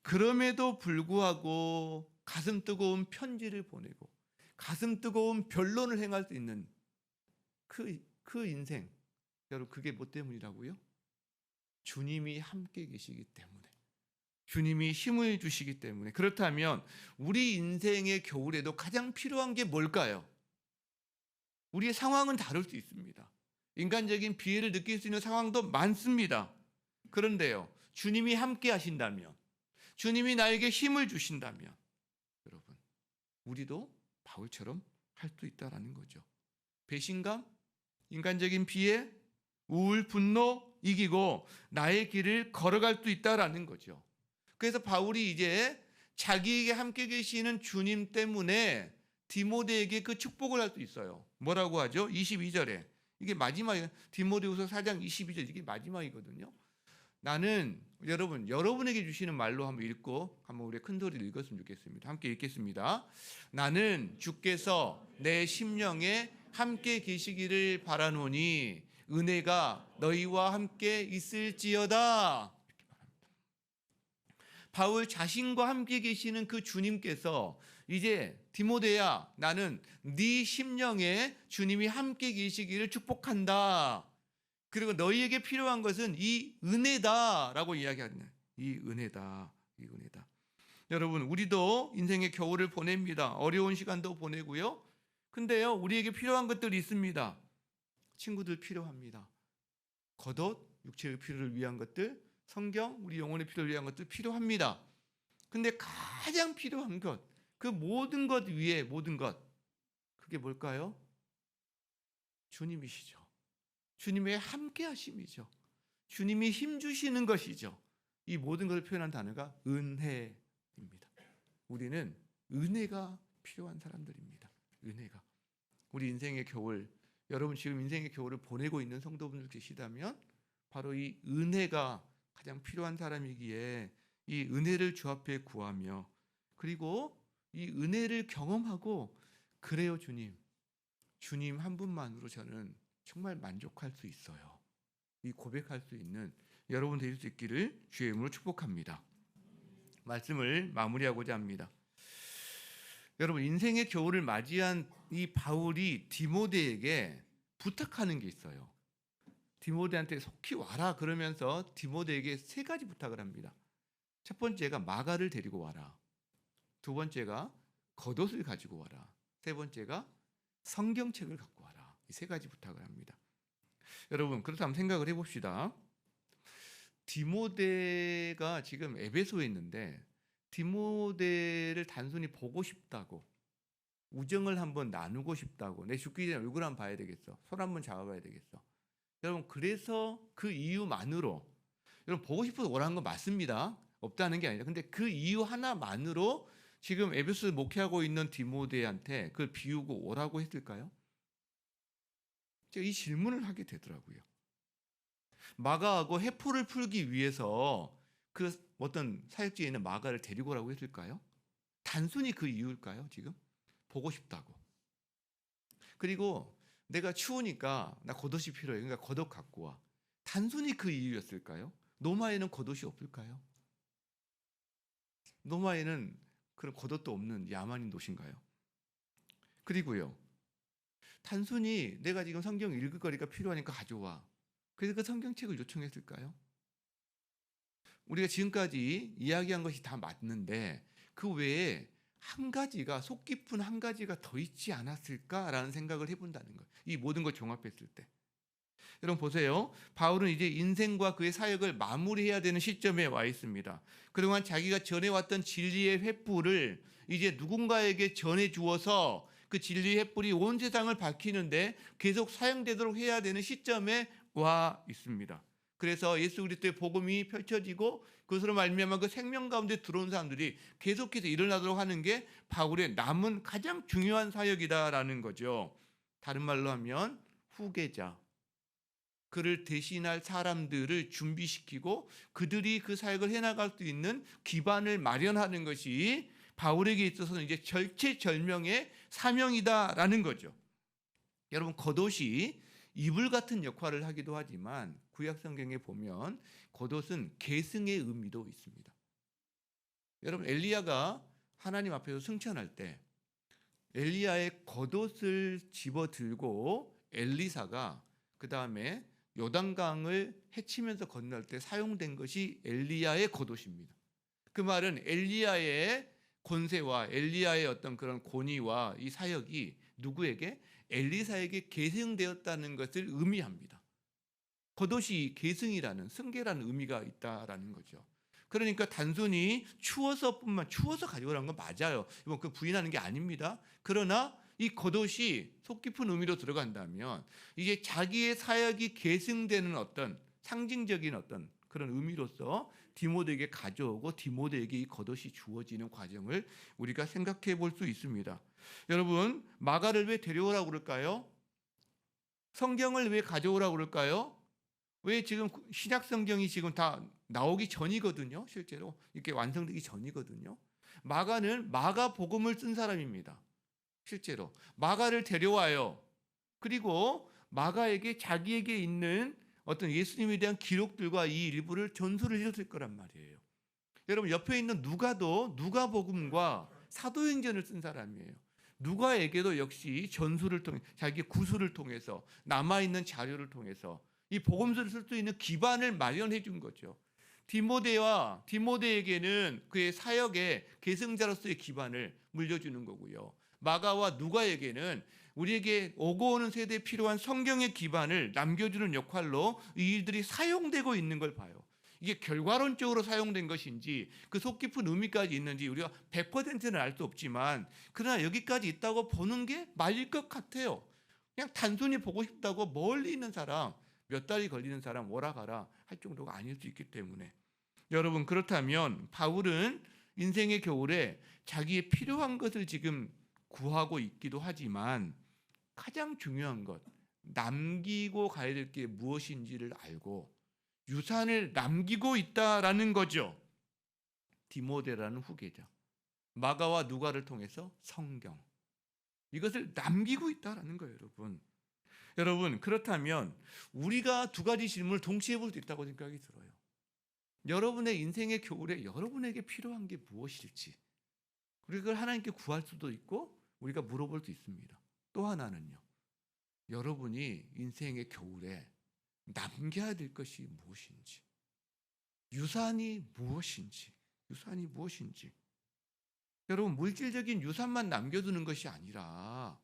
그럼에도 불구하고 가슴 뜨거운 편지를 보내고 가슴 뜨거운 변론을 행할 수 있는 그 인생. 여러분 그게 뭐 때문이라고요? 주님이 함께 계시기 때문에. 주님이 힘을 주시기 때문에. 그렇다면 우리 인생의 겨울에도 가장 필요한 게 뭘까요? 우리의 상황은 다를 수 있습니다. 인간적인 비애를 느낄 수 있는 상황도 많습니다. 그런데요, 주님이 함께 하신다면, 주님이 나에게 힘을 주신다면, 여러분, 우리도 바울처럼 할 수 있다라는 거죠. 배신감, 인간적인 비애, 우울, 분노 이기고 나의 길을 걸어갈 수 있다라는 거죠. 그래서 바울이 이제 자기에게 함께 계시는 주님 때문에 디모데에게 그 축복을 할 수 있어요. 뭐라고 하죠? 22절에. 이게 마지막이에요. 디모데후서 4장 22절 이게 마지막이거든요. 나는 여러분에게 주시는 말로 한번 읽고 한번 우리 큰 소리를 읽었으면 좋겠습니다. 함께 읽겠습니다. 나는 주께서 내 심령에 함께 계시기를 바라노니 은혜가 너희와 함께 있을지어다. 이렇게 말합니다. 바울 자신과 함께 계시는 그 주님께서 이제 디모데야 나는 네 심령에 주님이 함께 계시기를 축복한다. 그리고 너희에게 필요한 것은 이 은혜다라고 이야기하는 이 은혜다. 이 은혜다. 여러분 우리도 인생의 겨울을 보냅니다. 어려운 시간도 보내고요. 근데요 우리에게 필요한 것들이 있습니다. 친구들 필요합니다. 겉옷, 육체의 필요를 위한 것들, 성경, 우리 영혼의 필요를 위한 것들 필요합니다. 근데 가장 필요한 것, 그 모든 것 위에 모든 것, 그게 뭘까요? 주님이시죠. 주님의 함께 하심이죠. 주님이 힘 주시는 것이죠. 이 모든 것을 표현한 단어가 은혜입니다. 우리는 은혜가 필요한 사람들입니다. 은혜가. 우리 인생의 겨울, 여러분 지금 인생의 겨울을 보내고 있는 성도분들 계시다면 바로 이 은혜가 가장 필요한 사람이기에 이 은혜를 주 앞에 구하며 그리고 이 은혜를 경험하고 그래요 주님 한 분만으로 저는 정말 만족할 수 있어요. 이 고백할 수 있는 여러분 되실 수 있기를 주의 이름으로 축복합니다. 말씀을 마무리하고자 합니다. 여러분 인생의 겨울을 맞이한 이 바울이 디모데에게 부탁하는 게 있어요. 디모데한테 속히 와라 그러면서 디모데에게 3가지 부탁을 합니다. 첫 번째가 마가를 데리고 와라. 두 번째가 겉옷을 가지고 와라. 세 번째가 성경책을 갖고 와라. 이 3가지 부탁을 합니다. 여러분 그렇다면 생각을 해봅시다. 디모데가 지금 에베소에 있는데 디모데를 단순히 보고 싶다고 우정을 한번 나누고 싶다고 내 죽기 전에 얼굴 한번 봐야 되겠어. 손 한번 잡아봐야 되겠어. 여러분 그래서 그 이유만으로 여러분 보고 싶어서 오라는 건 맞습니다. 없다는 게 아니라 근데 그 이유 하나만으로 지금 에베소 목회하고 있는 디모데한테 그걸 비우고 오라고 했을까요? 제가 이 질문을 하게 되더라고요. 마가하고 회포를 풀기 위해서 그 어떤 사역지에 있는 마가를 데리고 오라고 했을까요? 단순히 그 이유일까요? 지금 보고 싶다고. 그리고 내가 추우니까 나 겉옷이 필요해. 그러니까 겉옷 갖고 와. 단순히 그 이유였을까요? 노마에는 겉옷이 없을까요? 노마에는 그런 겉옷도 없는 야만인 도시인가요? 그리고요, 단순히 내가 지금 성경 읽을 거리가 필요하니까 가져와. 그래서 그 성경책을 요청했을까요? 우리가 지금까지 이야기한 것이 다 맞는데 그 외에 한 가지가, 속 깊은 한 가지가 더 있지 않았을까라는 생각을 해본다는 거예요. 이 모든 걸 종합했을 때. 여러분 보세요. 바울은 이제 인생과 그의 사역을 마무리해야 되는 시점에 와 있습니다. 그동안 자기가 전해왔던 진리의 횃불을 이제 누군가에게 전해 주어서 그 진리의 횃불이 온 세상을 밝히는데 계속 사용되도록 해야 되는 시점에 와 있습니다. 그래서 예수 그리스도의 복음이 펼쳐지고 그것으로 말미암아 그 생명 가운데 들어온 사람들이 계속해서 일어나도록 하는 게 바울의 남은 가장 중요한 사역이다라는 거죠. 다른 말로 하면 후계자, 그를 대신할 사람들을 준비시키고 그들이 그 사역을 해나갈 수 있는 기반을 마련하는 것이 바울에게 있어서는 이제 절체절명의 사명이다라는 거죠. 여러분, 겉옷이 이불 같은 역할을 하기도 하지만 구약 성경에 보면 겉옷은 계승의 의미도 있습니다. 여러분, 엘리야가 하나님 앞에서 승천할 때 엘리야의 겉옷을 집어들고 엘리사가 그 다음에 요단강을 헤치면서 건널 때 사용된 것이 엘리야의 겉옷입니다. 그 말은 엘리야의 권세와 엘리야의 어떤 그런 권위와 이 사역이 누구에게? 엘리사에게 계승되었다는 것을 의미합니다. 겉옷이 계승이라는, 승계라는 의미가 있다라는 거죠. 그러니까 단순히 추워서 가져오라는 건 맞아요. 이건 그 부인하는 게 아닙니다. 그러나 이 겉옷이 속 깊은 의미로 들어간다면 이제 자기의 사역이 계승되는 어떤 상징적인 어떤 그런 의미로서 디모데에게 가져오고 디모데에게 이 겉옷이 주어지는 과정을 우리가 생각해 볼 수 있습니다. 여러분, 마가를 왜 데려오라고 그럴까요? 성경을 왜 가져오라고 그럴까요? 왜 지금 신약 성경이 지금 다 나오기 전이거든요. 실제로 이렇게 완성되기 전이거든요. 마가는 마가 복음을 쓴 사람입니다. 실제로 마가를 데려와요. 그리고 마가에게 자기에게 있는 어떤 예수님에 대한 기록들과 이 일부를 전수를 해줬을 거란 말이에요. 여러분, 옆에 있는 누가도 누가복음과 사도행전을 쓴 사람이에요. 누가에게도 역시 전수를 통해 자기의 구술을 통해서 남아있는 자료를 통해서 이 복음서를 쓸 수 있는 기반을 마련해 준 거죠. 디모데에게는 그의 사역의 계승자로서의 기반을 물려주는 거고요. 마가와 누가에게는 우리에게 오고 오는 세대에 필요한 성경의 기반을 남겨주는 역할로 이 일들이 사용되고 있는 걸 봐요. 이게 결과론적으로 사용된 것인지 그 속 깊은 의미까지 있는지 우리가 100%는 알 수 없지만 그러나 여기까지 있다고 보는 게 맞을 것 같아요. 그냥 단순히 보고 싶다고 멀리 있는 사람, 몇 달이 걸리는 사람 오라 가라 할 정도가 아닐 수 있기 때문에 여러분, 그렇다면 바울은 인생의 겨울에 자기의 필요한 것을 지금 구하고 있기도 하지만 가장 중요한 것, 남기고 가야 될 게 무엇인지를 알고 유산을 남기고 있다라는 거죠. 디모데라는 후계자, 마가와 누가를 통해서 성경, 이것을 남기고 있다라는 거예요. 여러분, 그렇다면 우리가 두 가지 질문을 동시에 볼 수 있다고 생각이 들어요. 여러분의 인생의 겨울에 여러분에게 필요한 게 무엇일지 우리가 그걸 하나님께 구할 수도 있고 우리가 물어볼 수 있습니다. 또 하나는요, 여러분이 인생의 겨울에 남겨야 될 것이 무엇인지, 유산이 무엇인지. 여러분, 물질적인 유산만 남겨두는 것이 아니라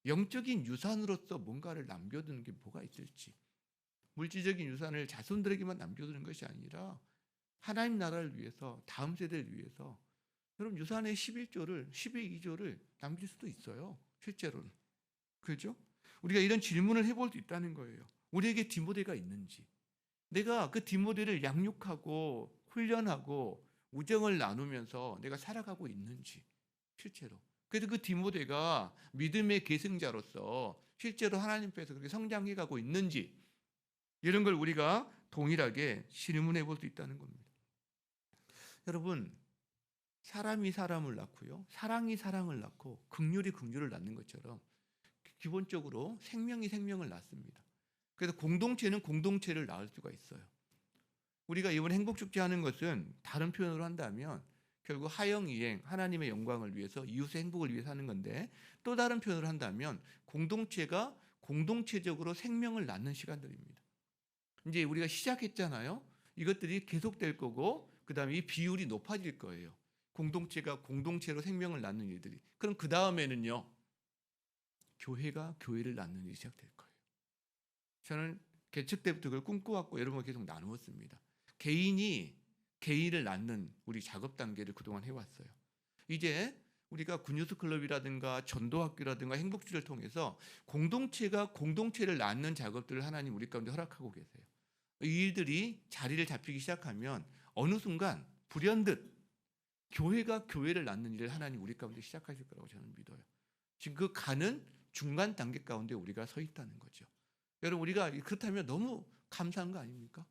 영적인 유산으로서 뭔가를 남겨두는 게 뭐가 있을지, 물질적인 유산을 자손들에게만 남겨두는 것이 아니라 하나님 나라를 위해서, 다음 세대를 위해서 여러분 유산의 11조를 12조를 남길 수도 있어요. 실제로는. 그렇죠? 우리가 이런 질문을 해볼 수 있다는 거예요. 우리에게 디모데가 있는지, 내가 그 디모데를 양육하고 훈련하고 우정을 나누면서 내가 살아가고 있는지, 실제로. 그래서 그 디모데가 믿음의 계승자로서 실제로 하나님께서 그렇게 성장해 가고 있는지 이런 걸 우리가 동일하게 질문해 볼 수 있다는 겁니다. 여러분, 사람이 사람을 낳고요, 사랑이 사랑을 낳고 긍휼이 긍휼을 낳는 것처럼 기본적으로 생명이 생명을 낳습니다. 그래서 공동체는 공동체를 낳을 수가 있어요. 우리가 이번 행복축제 하는 것은 다른 표현으로 한다면 결국 하영이행, 하나님의 영광을 위해서, 이웃의 행복을 위해서 하는 건데, 또 다른 표현을 한다면 공동체가 공동체적으로 생명을 낳는 시간들입니다. 이제 우리가 시작했잖아요. 이것들이 계속될 거고, 그 다음에 이 비율이 높아질 거예요. 공동체가 공동체로 생명을 낳는 일들이. 그럼 그 다음에는요, 교회가 교회를 낳는 일이 시작될 거예요. 저는 개척 때부터 그걸 꿈꿔왔고 여러분과 계속 나누었습니다. 개인이 개인을 낳는 우리 작업 단계를 그동안 해왔어요. 이제 우리가 굿뉴스 클럽이라든가 전도학교라든가 행복주를 통해서 공동체가 공동체를 낳는 작업들을 하나님 우리 가운데 허락하고 계세요. 이 일들이 자리를 잡히기 시작하면 어느 순간 불현듯 교회가 교회를 낳는 일을 하나님 우리 가운데 시작하실 거라고 저는 믿어요. 지금 그 가는 중간 단계 가운데 우리가 서 있다는 거죠. 여러분, 우리가 그렇다면 너무 감사한 거 아닙니까?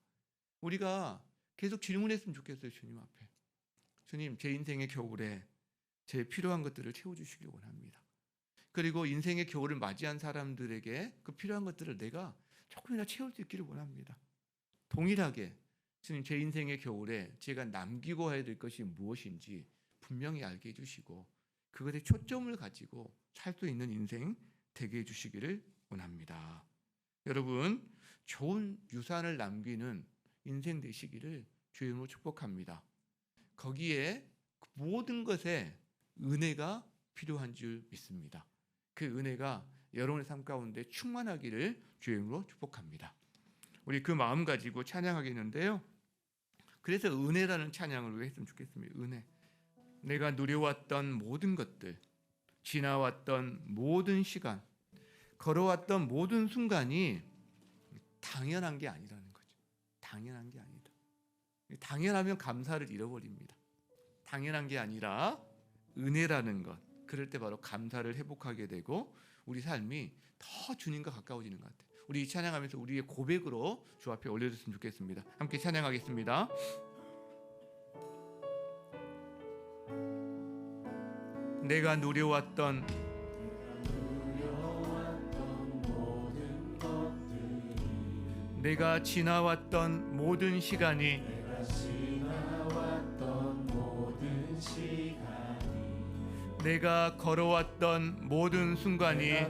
우리가 계속 질문했으면 좋겠어요. 주님 앞에. 주님, 제 인생의 겨울에 제 필요한 것들을 채워주시길 원합니다. 그리고 인생의 겨울을 맞이한 사람들에게 그 필요한 것들을 내가 조금이나 채울 수 있기를 원합니다. 동일하게 주님, 제 인생의 겨울에 제가 남기고 해야 될 것이 무엇인지 분명히 알게 해주시고 그것에 초점을 가지고 살 수 있는 인생 되게 해주시기를 원합니다. 여러분, 좋은 유산을 남기는 인생 되시기를 주의 이름으로 축복합니다. 거기에 모든 것에 은혜가 필요한 줄 믿습니다. 그 은혜가 여러분의 삶 가운데 충만하기를 주의 이름으로 축복합니다. 우리 그 마음 가지고 찬양하겠는데요. 그래서 은혜라는 찬양을 왜 했으면 좋겠습니다. 은혜. 내가 누려왔던 모든 것들, 지나왔던 모든 시간, 걸어왔던 모든 순간이 당연한 게 아니라는 거죠. 당연한 게 아니다. 당연하면 감사를 잃어버립니다. 당연한 게 아니라 은혜라는 것, 그럴 때 바로 감사를 회복하게 되고 우리 삶이 더 주님과 가까워지는 것 같아요. 우리 이 찬양하면서 우리의 고백으로 주 앞에 올려줬으면 좋겠습니다. 함께 찬양하겠습니다. 내가 누려왔던 내가 지나왔던 모든 시간이 내가 걸어왔던 모든 순간이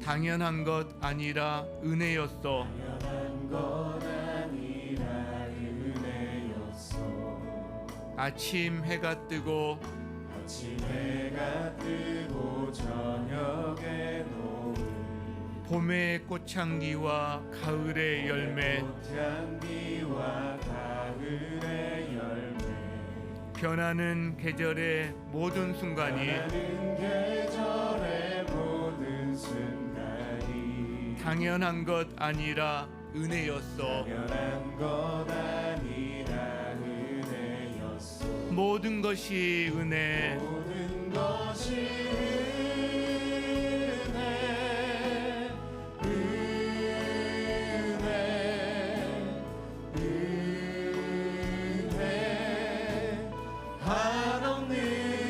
당연한 것 아니라 은혜였어. 아침 해가 뜨고 저녁에 노을 봄의 꽃향기와 가을의 열매 변하는 계절의 모든 순간이 당연한 것 아니라 은혜였어. 모든 것이 은혜. 한없는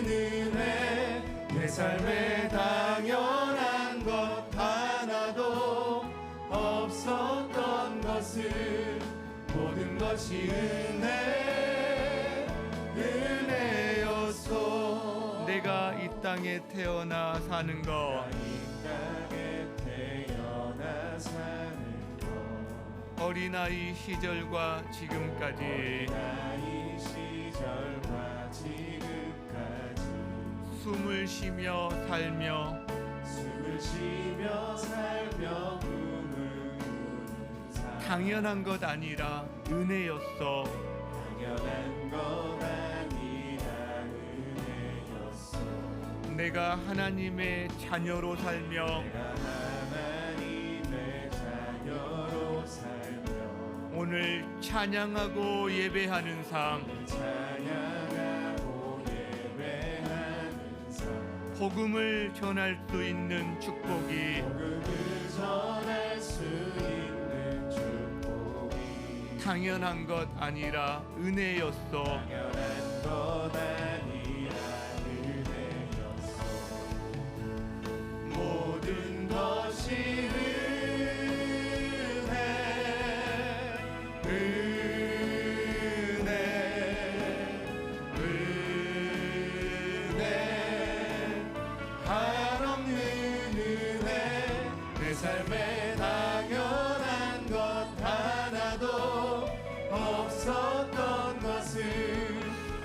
은혜. 내 삶에 당연한 것 하나도 없었던 것을 모든 것이 은혜였소. 내가 이 땅에 태어나 사는 것 어린아이 시절과 지금까지 숨을 쉬며 살며 당연한 것 아니라 은혜였어. 내가 하나님의 자녀로 살며 오늘 찬양하고 예배하는 삶, 찬양하고 예배하는 삶, 복음을 전할 수 있는 축복이 복음을 전할 수 있는 축복이 당연한 것 아니라 은혜였어. 당연한 것 아니라 은혜였어. 모든 것이 한없는 은혜, 내 삶에 당연한 것 하나도 없었던 것은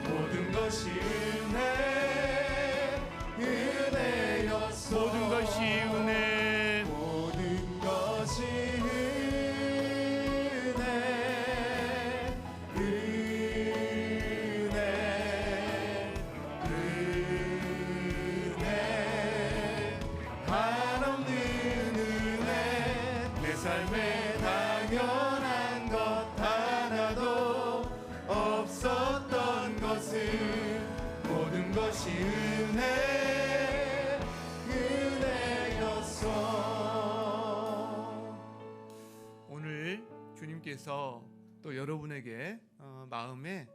모든 것이 은혜였어. 모든 것이 은혜, 모든 것이 한없는 은혜, 내 삶에 당연한 것 하나도 없었던 것은 모든 것이 은혜였어. 오늘 주님께서 또 여러분에게 마음에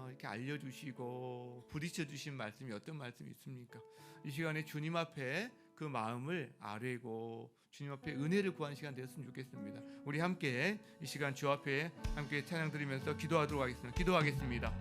이렇게 알려주시고 부딪혀 주신 말씀이 어떤 말씀이 있습니까? 이 시간에 주님 앞에 그 마음을 아뢰고 주님 앞에 은혜를 구하는 시간 되었으면 좋겠습니다. 우리 함께 이 시간 주 앞에 함께 찬양 드리면서 기도하도록 하겠습니다. 기도하겠습니다.